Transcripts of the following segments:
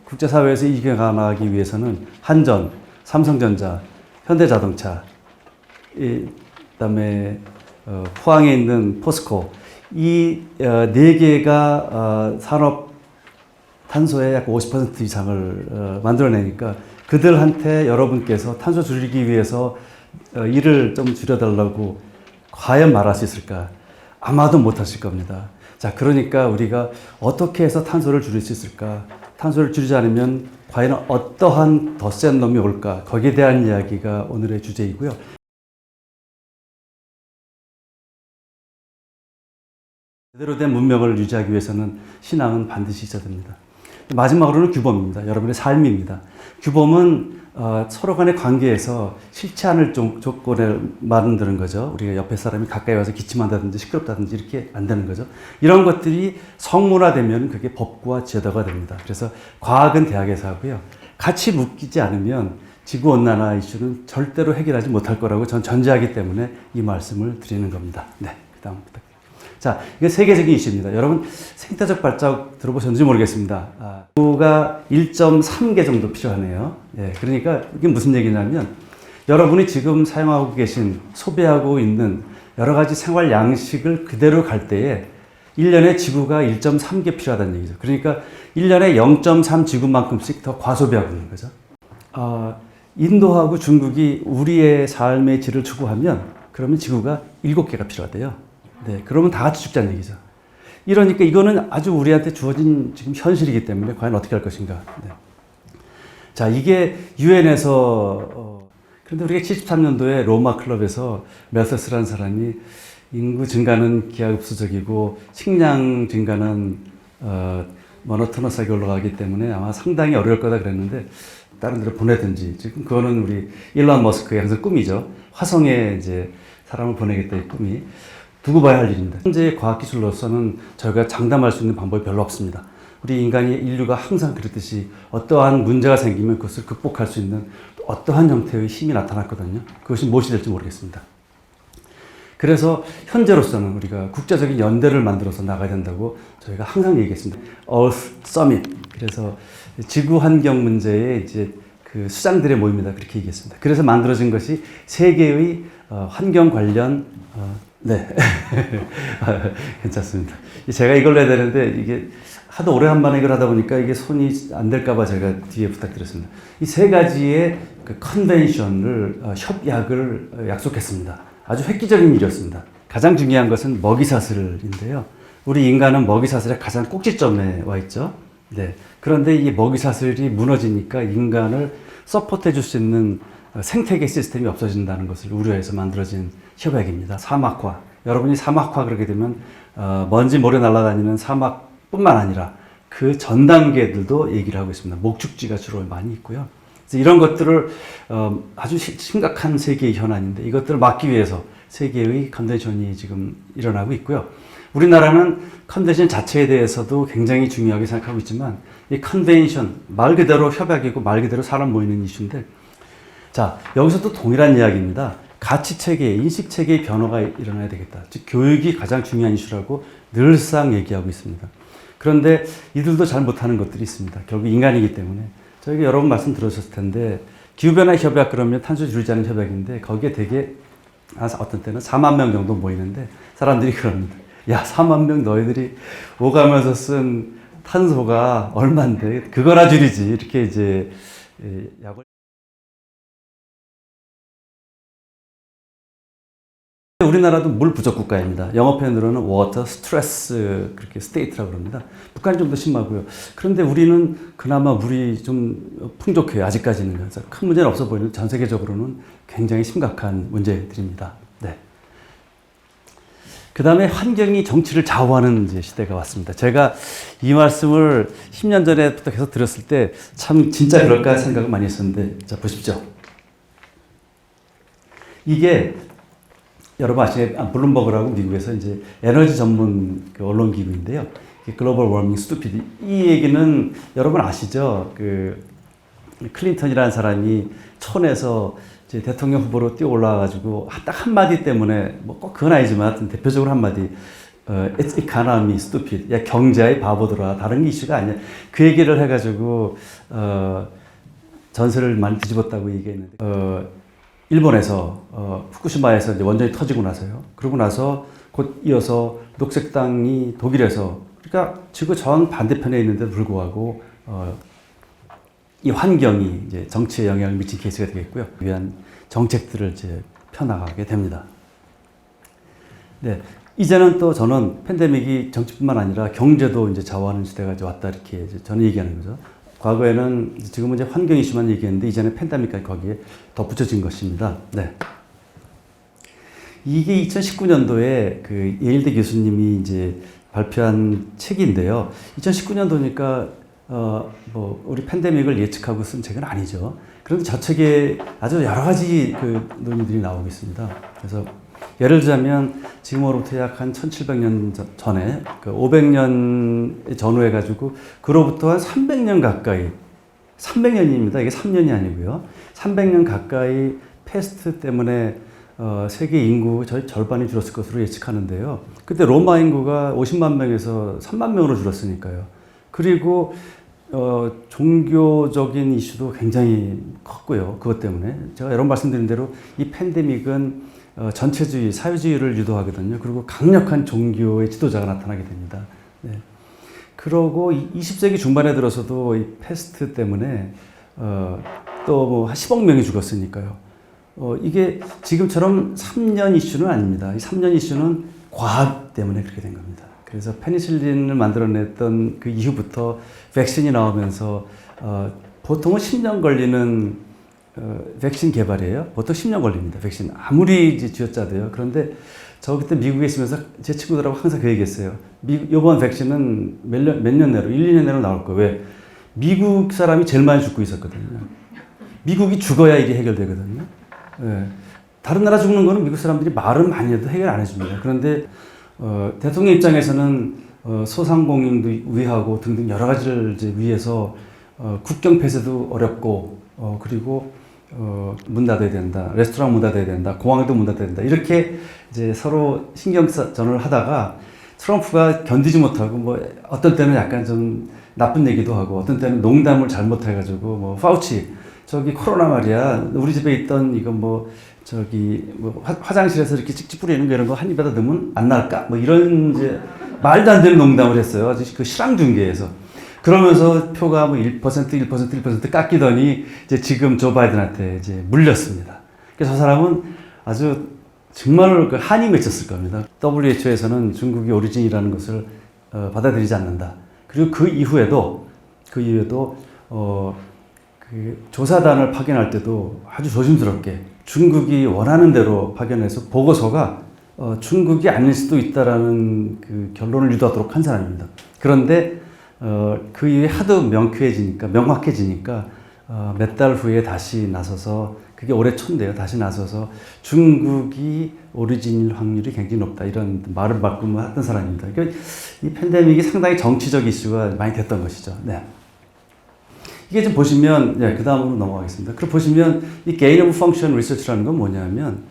국제사회에서 이겨나가기 위해서는 한전, 삼성전자, 현대자동차, 그다음에 포항에 있는 포스코 이 네 개가 산업 탄소의 약 50% 이상을 만들어내니까 그들한테 여러분께서 탄소 줄이기 위해서 일을 좀 줄여달라고 과연 말할 수 있을까? 아마도 못하실 겁니다. 자, 그러니까 우리가 어떻게 해서 탄소를 줄일 수 있을까? 탄소를 줄이지 않으면 과연 어떠한 더 센 놈이 올까? 거기에 대한 이야기가 오늘의 주제이고요. 제대로 된 문명을 유지하기 위해서는 신앙은 반드시 있어야 됩니다. 마지막으로는 규범입니다. 여러분의 삶입니다. 규범은 서로 간의 관계에서 싫지 않을 조건을 만드는 거죠. 우리가 옆에 사람이 가까이 와서 기침한다든지 시끄럽다든지 이렇게 안 되는 거죠. 이런 것들이 성문화되면 그게 법과 제도가 됩니다. 그래서 과학은 대학에서 하고요. 같이 묶이지 않으면 지구온난화 이슈는 절대로 해결하지 못할 거라고 전 전제하기 때문에 이 말씀을 드리는 겁니다. 네, 그 다음 부탁드립니다. 자, 이게 세계적인 이슈입니다. 여러분 생태적 발자국 들어보셨는지 모르겠습니다. 지구가 1.3개 정도 필요하네요. 예, 그러니까 이게 무슨 얘기냐면 여러분이 지금 사용하고 계신 소비하고 있는 여러 가지 생활 양식을 그대로 갈 때에 1년에 지구가 1.3개 필요하다는 얘기죠. 그러니까 1년에 0.3 지구만큼씩 더 과소비하고 있는 거죠. 인도하고 중국이 우리의 삶의 질을 추구하면 그러면 지구가 7개가 필요하대요. 네, 그러면 다 같이 죽자는 얘기죠. 이러니까 이거는 아주 우리한테 주어진 지금 현실이기 때문에 과연 어떻게 할 것인가. 네. 자, 이게 유엔에서 그런데 우리가 73년도에 로마 클럽에서 멜서스라는 사람이 인구 증가는 기하급수적이고 식량 증가는 모노토너스하게 올라가기 때문에 아마 상당히 어려울 거다 그랬는데 다른 데로 보내든지 지금 그거는 우리 일론 머스크의 항상 꿈이죠. 화성에 이제 사람을 보내겠다의 꿈이 두고 봐야 할 일입니다. 현재의 과학기술로서는 저희가 장담할 수 있는 방법이 별로 없습니다. 우리 인류가 항상 그랬듯이 어떠한 문제가 생기면 그것을 극복할 수 있는 어떠한 형태의 힘이 나타났거든요. 그것이 무엇이 될지 모르겠습니다. 그래서 현재로서는 우리가 국제적인 연대를 만들어서 나가야 된다고 저희가 항상 얘기했습니다. Earth Summit. 그래서 지구 환경 문제의 이제 그 수장들의 모임이다. 그렇게 얘기했습니다. 그래서 만들어진 것이 세계의 환경 관련 네. 괜찮습니다. 제가 이걸로 해야 되는데 이게 하도 오래간만에 이걸 하다 보니까 이게 손이 안 될까봐 제가 뒤에 부탁드렸습니다. 이 세 가지의 그 컨벤션을, 협약을 약속했습니다. 아주 획기적인 일이었습니다. 가장 중요한 것은 먹이사슬인데요. 우리 인간은 먹이사슬의 가장 꼭지점에 와 있죠. 네. 그런데 이 먹이사슬이 무너지니까 인간을 서포트해 줄 수 있는 생태계 시스템이 없어진다는 것을 우려해서 만들어진 협약입니다. 사막화. 여러분이 사막화 그러게 되면 먼지 모래 날아다니는 사막뿐만 아니라 그 전 단계들도 얘기를 하고 있습니다. 목축지가 주로 많이 있고요. 그래서 이런 것들을 아주 심각한 세계의 현안인데 이것들을 막기 위해서 세계의 컨벤션이 지금 일어나고 있고요. 우리나라는 컨벤션 자체에 대해서도 굉장히 중요하게 생각하고 있지만 이 컨벤션 말 그대로 협약이고 말 그대로 사람 모이는 이슈인데 자, 여기서도 동일한 이야기입니다. 가치체계, 인식체계의 변화가 일어나야 되겠다. 즉, 교육이 가장 중요한 이슈라고 늘상 얘기하고 있습니다. 그런데 이들도 잘 못하는 것들이 있습니다. 결국 인간이기 때문에. 저희가 여러 번 말씀 들으셨을 텐데, 기후변화 협약 그러면 탄소 줄이지 않은 협약인데, 거기에 되게, 어떤 때는 4만 명 정도 모이는데, 사람들이 그럽니다. 야, 4만 명 너희들이 오가면서 쓴 탄소가 얼만데, 그거나 줄이지. 이렇게 이제, 약을. 우리나라도 물 부족 국가입니다. 영어 표현으로는 워터 스트레스 그렇게 스테이트라고 그럽니다. 북한이 좀 더 심하고요. 그런데 우리는 그나마 물이 좀 풍족해요. 아직까지는. 그래서 큰 문제는 없어 보이는데 전 세계적으로는 굉장히 심각한 문제들입니다. 네. 그 다음에 환경이 정치를 좌우하는 이제 시대가 왔습니다. 제가 이 말씀을 10년 전에부터 계속 들었을 때 참 진짜 그럴까 생각을 많이 했었는데 자 보십시오. 이게 여러분 아시는 블룸버그라고 미국에서 이제 에너지 전문 그 언론 기구인데요. 글로벌 워밍 스투피드. 이 얘기는 여러분 아시죠? 그 클린턴이라는 사람이 촌에서 이제 대통령 후보로 뛰어 올라와가지고 딱 한마디 때문에 뭐 꼭 그건 아니지만 하여튼 대표적으로 한마디 It's economy stupid. 야, 경제의 바보들아. 다른 이슈가 아니야. 그 얘기를 해가지고 전세를 많이 뒤집었다고 얘기했는데 일본에서 후쿠시마에서 이제 원전이 터지고 나서요. 그러고 나서 곧 이어서 녹색당이 독일에서 그러니까 지구 정 반대편에 있는데도 불구하고 이 환경이 이제 정치에 영향을 미친 케이스가 되겠고요. 위한 정책들을 이제 펴나가게 됩니다. 네. 이제는 또 저는 팬데믹이 정치뿐만 아니라 경제도 이제 좌우하는 시대가 이제 왔다 이렇게 이제 저는 얘기하는 거죠. 과거에는 지금은 이제 환경 이슈만 얘기했는데 이제는 팬데믹까지 거기에 덧붙여진 것입니다. 네. 이게 2019년도에 그 예일대 교수님이 이제 발표한 책인데요. 2019년도니까 뭐 우리 팬데믹을 예측하고 쓴 책은 아니죠. 그런데 저 책에 아주 여러 가지 그 논의들이 나오고 있습니다. 그래서 예를 들자면 지금으로부터 약 한 1700년 전에 그 500년 전후해가지고 그로부터 한 300년 가까이 300년입니다. 이게 3년이 아니고요. 300년 가까이 패스트 때문에 세계 인구 절반이 줄었을 것으로 예측하는데요. 그때 로마 인구가 50만 명에서 3만 명으로 줄었으니까요. 그리고 종교적인 이슈도 굉장히 컸고요. 그것 때문에 제가 여러 번 말씀드린 대로 이 팬데믹은 전체주의, 사회주의를 유도하거든요. 그리고 강력한 종교의 지도자가 나타나게 됩니다. 네. 그러고 20세기 중반에 들어서도 이 패스트 때문에 또 뭐 한 10억 명이 죽었으니까요. 이게 지금처럼 3년 이슈는 아닙니다. 이 3년 이슈는 과학 때문에 그렇게 된 겁니다. 그래서 페니실린을 만들어냈던 그 이후부터 백신이 나오면서 보통은 10년 걸리는 백신 개발이에요. 보통 10년 걸립니다. 백신 아무리 쥐어짜도요. 그런데 저 그때 미국에 있으면서 제 친구들하고 항상 그 얘기했어요. 이번 백신은 몇 년 내로 1, 2년 내로 나올 거예요. 왜? 미국 사람이 제일 많이 죽고 있었거든요. 미국이 죽어야 이게 해결되거든요. 네. 다른 나라 죽는 거는 미국 사람들이 말은 많이 해도 해결 안 해줍니다. 그런데 대통령 입장에서는 소상공인도 위하고 등등 여러 가지를 이제 위해서 국경 폐쇄도 어렵고 그리고 문 닫아야 된다. 레스토랑 문 닫아야 된다. 공항도 문 닫아야 된다. 이렇게 이제 서로 신경전을 하다가 트럼프가 견디지 못하고 뭐 어떤 때는 약간 좀 나쁜 얘기도 하고 어떤 때는 농담을 잘못해가지고 뭐 파우치 저기 코로나 말이야. 우리 집에 있던 이거 뭐 저기 뭐 화장실에서 이렇게 찍찍 뿌리는 거 이런 거 한 입에다 넣으면 안 날까? 뭐 이런 이제 말도 안 되는 농담을 했어요. 아주 그 실황중계에서. 그러면서 표가 뭐 1% 깎이더니 이제 지금 조 바이든한테 이제 물렸습니다. 그래서 저 사람은 아주 정말 그 한이 맺혔을 겁니다. WHO에서는 중국이 오리진이라는 것을 받아들이지 않는다. 그리고 그 이후에도 그 조사단을 파견할 때도 아주 조심스럽게 중국이 원하는 대로 파견해서 보고서가 중국이 아닐 수도 있다라는 그 결론을 유도하도록 한 사람입니다. 그런데 그 이후에 하도 명확해지니까 몇 달 후에 다시 나서서 그게 올해 초인데요. 다시 나서서 중국이 오리진일 확률이 굉장히 높다 이런 말을 바꾸며 했던 사람입니다. 그러니까 이 팬데믹이 상당히 정치적 이슈가 많이 됐던 것이죠. 네. 이게 좀 보시면 그 다음으로 넘어가겠습니다. 그럼 보시면 이 gain of function research라는 건 뭐냐면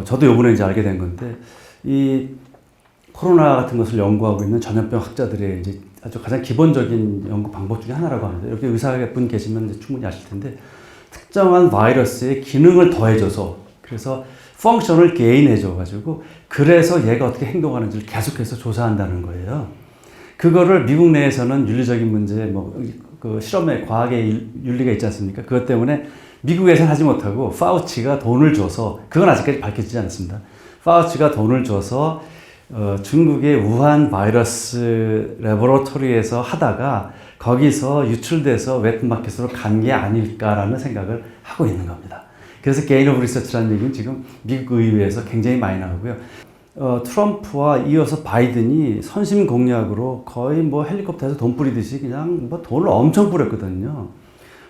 저도 요번에 이제 알게 된 건데 이 코로나 같은 것을 연구하고 있는 전염병 학자들의 이제 아주 가장 기본적인 연구 방법 중에 하나라고 합니다. 여기 의사분 계시면 이제 충분히 아실 텐데 특정한 바이러스의 기능을 더해줘서 그래서 펑션을 게인해줘가지고 그래서 얘가 어떻게 행동하는지를 계속해서 조사한다는 거예요. 그거를 미국 내에서는 윤리적인 문제, 그 실험의 과학의 윤리가 있지 않습니까? 그것 때문에 미국에서는 하지 못하고 파우치가 돈을 줘서 그건 아직까지 밝혀지지 않았습니다. 파우치가 돈을 줘서 중국의 우한 바이러스 레보레토리에서 하다가 거기서 유출돼서 웨트마켓으로 간 게 아닐까라는 생각을 하고 있는 겁니다. 그래서 게인 오브 리서치라는 얘기는 지금 미국 의회에서 굉장히 많이 나오고요. 트럼프와 이어서 바이든이 선심 공약으로 거의 뭐 헬리콥터에서 돈 뿌리듯이 그냥 뭐 돈을 엄청 뿌렸거든요.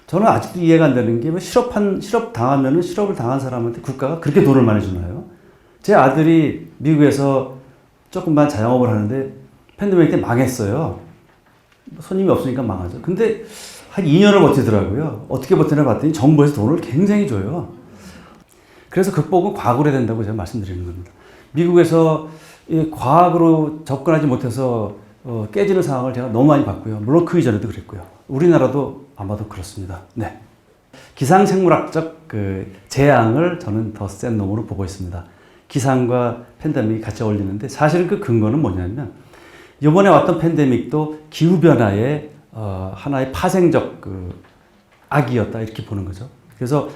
저는 아직도 이해가 안 되는 게 실업 당하면은 실업을 당한 사람한테 국가가 그렇게 돈을 많이 주나요? 제 아들이 미국에서 조금만 자영업을 하는데 팬데믹 때 망했어요. 손님이 없으니까 망하죠. 근데 한 2년을 버티더라고요. 어떻게 버티나 봤더니 정부에서 돈을 굉장히 줘요. 그래서 극복은 과거로 해야 된다고 제가 말씀드리는 겁니다. 미국에서 이 과학으로 접근하지 못해서 깨지는 상황을 제가 너무 많이 봤고요. 물론 그 이전에도 그랬고요. 우리나라도 아마도 그렇습니다. 네. 기상생물학적 그 재앙을 저는 더 센 놈으로 보고 있습니다. 기상과 팬데믹이 같이 어울리는데 사실은 그 근거는 뭐냐면 이번에 왔던 팬데믹도 기후변화의 하나의 파생적 그 악이었다 이렇게 보는 거죠. 그래서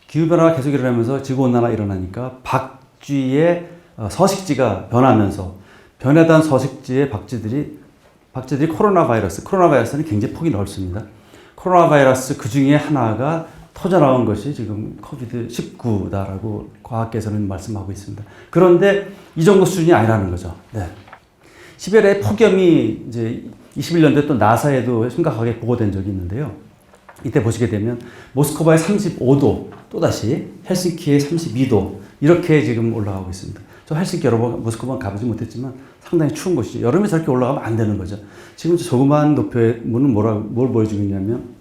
기후변화가 계속 일어나면서 지구온난화가 일어나니까 박쥐의 서식지가 변하면서 변해단 서식지의 박쥐들이 코로나 바이러스는 굉장히 폭이 넓습니다. 코로나 바이러스 그 중에 하나가 터져나온 것이 지금 코비드 19다라고 과학계에서는 말씀하고 있습니다. 그런데 이 정도 수준이 아니라는 거죠. 네. 시베리아의 폭염이 이제 21년도에 또 나사에도 심각하게 보고된 적이 있는데요. 이때 보시게 되면 모스크바에 35도, 또다시 헬싱키에 32도 이렇게 지금 올라가고 있습니다. 저 헬싱키 여러 번 모스크바 가보지 못했지만 상당히 추운 곳이죠. 여름에 저렇게 올라가면 안 되는 거죠. 지금 조그마한 도표에 뭘 보여주고 있냐면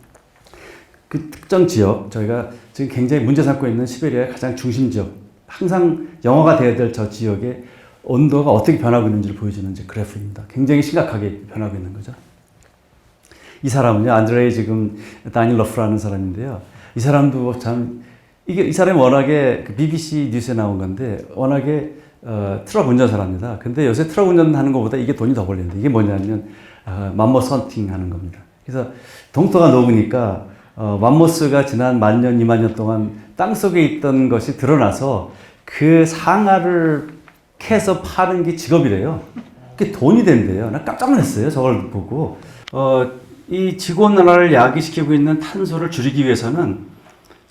그 특정 지역, 저희가 지금 굉장히 문제 삼고 있는 시베리아의 가장 중심 지역, 항상 영화가 되어야 될 저 지역의 온도가 어떻게 변하고 있는지를 보여주는 이제 그래프입니다. 굉장히 심각하게 변하고 있는 거죠. 이 사람은요, 안드레이 지금 다니엘 러프라는 사람인데요. 이 사람도 참, 이 사람이 워낙에 그 BBC 뉴스에 나온 건데, 워낙에 트럭 운전사랍니다. 근데 요새 트럭 운전하는 것보다 이게 돈이 더 벌리는데, 이게 뭐냐면, 맘모스 헌팅 하는 겁니다. 그래서 동토가 녹으니까, 맘모스가 지난 1000년, 2000년 동안 땅 속에 있던 것이 드러나서 그 상아를 캐서 파는 게 직업이래요. 그게 돈이 된대요. 나 깜짝 놀랐어요. 저걸 보고. 이 지구온난화를 야기시키고 있는 탄소를 줄이기 위해서는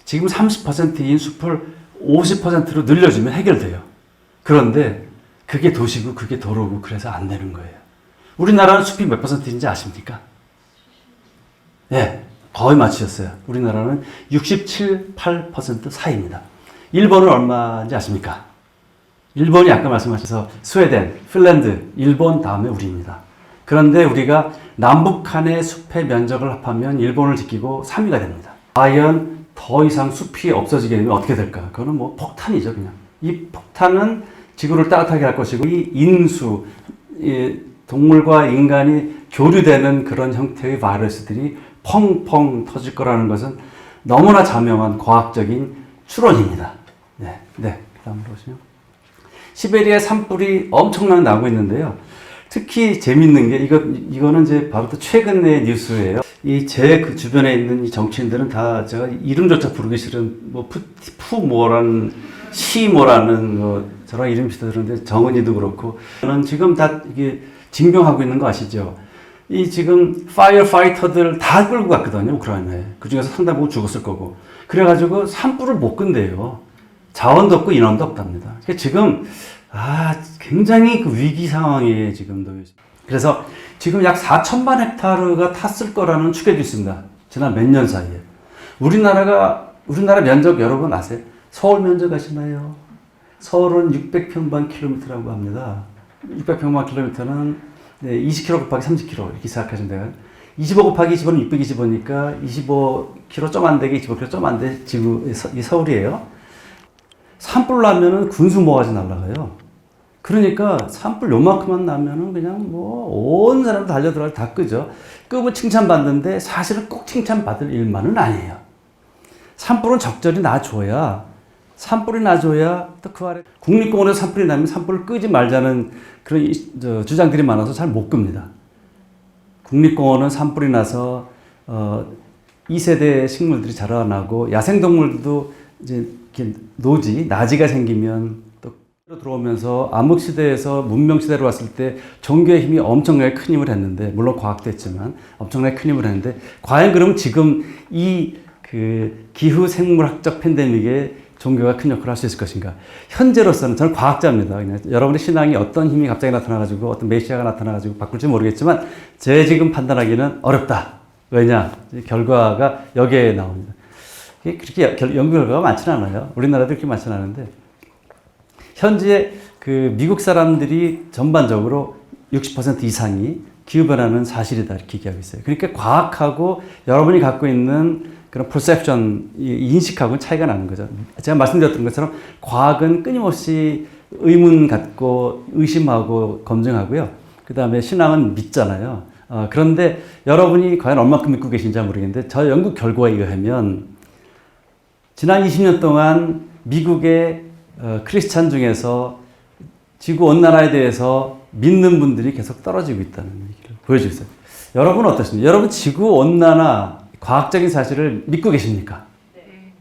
지금 30%인 숲을 50%로 늘려주면 해결돼요. 그런데 그게 도시고 그게 도로고 그래서 안 되는 거예요. 우리나라는 숲이 몇 %인지 아십니까? 예, 네, 거의 맞추셨어요. 우리나라는 67, 8% 사이입니다. 일본은 얼마인지 아십니까? 일본이 아까 말씀하셔서 스웨덴, 핀란드, 일본 다음에 우리입니다. 그런데 우리가 남북한의 숲의 면적을 합하면 일본을 지키고 3위가 됩니다. 과연 더 이상 숲이 없어지게 되면 어떻게 될까? 그거는 뭐 폭탄이죠, 그냥. 이 폭탄은 지구를 따뜻하게 할 것이고, 이 인수, 이 동물과 인간이 교류되는 그런 형태의 바이러스들이 펑펑 터질 거라는 것은 너무나 자명한 과학적인 추론입니다. 네, 네. 다음으로 오시죠. 시베리아 산불이 엄청나게 나고 있는데요. 특히 재밌는 게 이거는 이제 바로 또 최근의 뉴스예요. 제 그 주변에 있는 이 정치인들은 다 제가 이름조차 부르기 싫은 뭐 푸모라는 시모라는 저랑 이름 비슷한데 정은이도 그렇고 저는 지금 다 이게 징병하고 있는 거 아시죠? 이 지금 파이어파이터들 다 끌고 갔거든요, 우크라이나에. 그 중에서 상당 부분 죽었을 거고. 그래가지고 산불을 못 끈대요. 자원도 없고 인원도 없답니다. 그러니까 지금 굉장히 그 위기 상황에 지금 놓여 있습니다. 그래서 지금 약 4천만 헥타르가 탔을 거라는 추계도 있습니다. 지난 몇 년 사이에. 우리나라 면적 여러분 아세요? 서울 면적 아시나요? 서울은 600평방킬로미터라고 합니다. 600평방 킬로미터는 20km 곱하기 30km 이렇게 생각하시면 돼요. 25 곱하기 25는 625니까 25km 좀 안 되게 25km 좀 안 돼 지구 이 서울이에요. 산불 나면은 군수 모가지 날라가요. 그러니까 산불 요만큼만 나면은 그냥 뭐 온 사람 달려들어가 다 끄죠. 끄고 칭찬받는데 사실은 꼭 칭찬받을 일만은 아니에요. 산불은 적절히 놔줘야 또 그 아래 국립공원에서 산불이 나면 산불을 끄지 말자는 그런 주장들이 많아서 잘 못 끕니다. 국립공원은 산불이 나서 2세대 식물들이 자라나고 야생동물도 이제 나지가 생기면 또 들어오면서 암흑시대에서 문명시대로 왔을 때 종교의 힘이 엄청나게 큰 힘을 했는데, 물론 과학도 했지만 엄청나게 큰 힘을 했는데, 과연 그럼 지금 이 그 기후 생물학적 팬데믹에 종교가 큰 역할을 할 수 있을 것인가? 현재로서는 저는 과학자입니다. 그냥 여러분의 신앙이 어떤 힘이 갑자기 나타나가지고 어떤 메시아가 나타나가지고 바꿀지 모르겠지만 제 지금 판단하기는 어렵다. 왜냐? 결과가 여기에 나옵니다. 그렇게 연구 결과가 많지는 않아요. 우리나라도 그렇게 많지는 않은데, 현재 그 미국 사람들이 전반적으로 60% 이상이 기후변화는 사실이다 이렇게 얘기하고 있어요. 그러니까 과학하고 여러분이 갖고 있는 그런 perception, 인식하고는 차이가 나는 거죠. 제가 말씀드렸던 것처럼 과학은 끊임없이 의문 갖고 의심하고 검증하고요. 그 다음에 신앙은 믿잖아요. 그런데 여러분이 과연 얼마큼 믿고 계신지 모르겠는데 저 연구 결과에 의하면 지난 20년 동안 미국의 크리스찬 중에서 지구 온난화에 대해서 믿는 분들이 계속 떨어지고 있다는 얘기를 보여주고 있어요. 여러분은 어떻습니까? 여러분 지구 온난화 과학적인 사실을 믿고 계십니까? 네.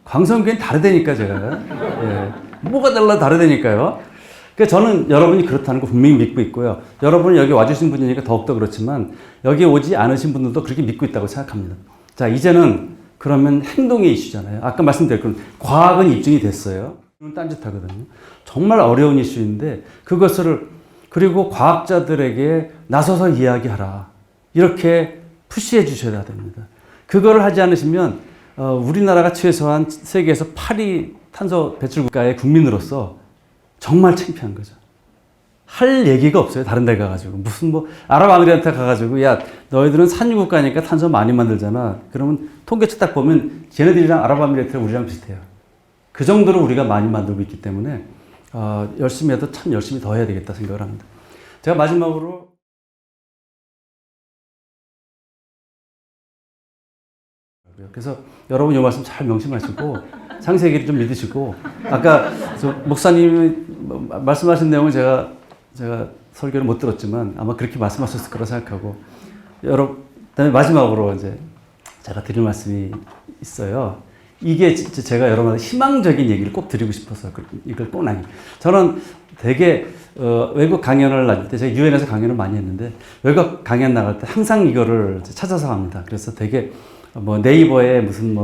광성교회는 다르다니까 제가. 예. 뭐가 다르다니까요. 그러니까 저는 여러분이 그렇다는 거 분명히 믿고 있고요. 여러분은 여기 와주신 분이니까 더욱더 그렇지만 여기 오지 않으신 분들도 그렇게 믿고 있다고 생각합니다. 자, 이제는 그러면 행동의 이슈잖아요. 아까 말씀드렸던 과학은 입증이 됐어요. 딴짓하거든요. 정말 어려운 이슈인데 그것을 그리고 과학자들에게 나서서 이야기하라. 이렇게 푸시해 주셔야 됩니다. 그거를 하지 않으시면 우리나라가 최소한 세계에서 8위 탄소 배출 국가의 국민으로서 정말 창피한 거죠. 할 얘기가 없어요. 다른 데 가가지고. 무슨 아랍아미리한테 가가지고 야 너희들은 산유국가니까 탄소 많이 만들잖아. 그러면 통계치 딱 보면 쟤네들이랑 아랍아미리트랑 우리랑 비슷해요. 그 정도로 우리가 많이 만들고 있기 때문에 열심히 해도 참 열심히 더 해야 되겠다 생각을 합니다. 제가 마지막으로 그래서 여러분 이 말씀 잘 명심하시고 창세기를 좀 믿으시고 아까 목사님이 말씀하신 내용을 제가 설교를 못 들었지만 아마 그렇게 말씀하셨을 거라 생각하고 그다음에 마지막으로 이제 제가 드릴 말씀이 있어요. 이게 진짜 제가 여러분한테 희망적인 얘기를 꼭 드리고 싶어서 이걸 꼭 저는 되게 외국 강연을 나갈 때 제가 유엔에서 강연을 많이 했는데 외국 강연 나갈 때 항상 이거를 찾아서 합니다. 그래서 되게 네이버에 무슨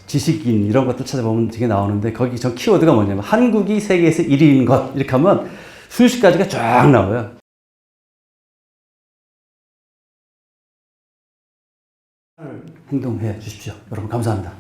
지식인 이런 것들 찾아보면 되게 나오는데 거기 저 키워드가 뭐냐면 한국이 세계에서 1위인 것 이렇게 하면 수십 가지가 쫙 나와요. 행동해 주십시오. 여러분 감사합니다.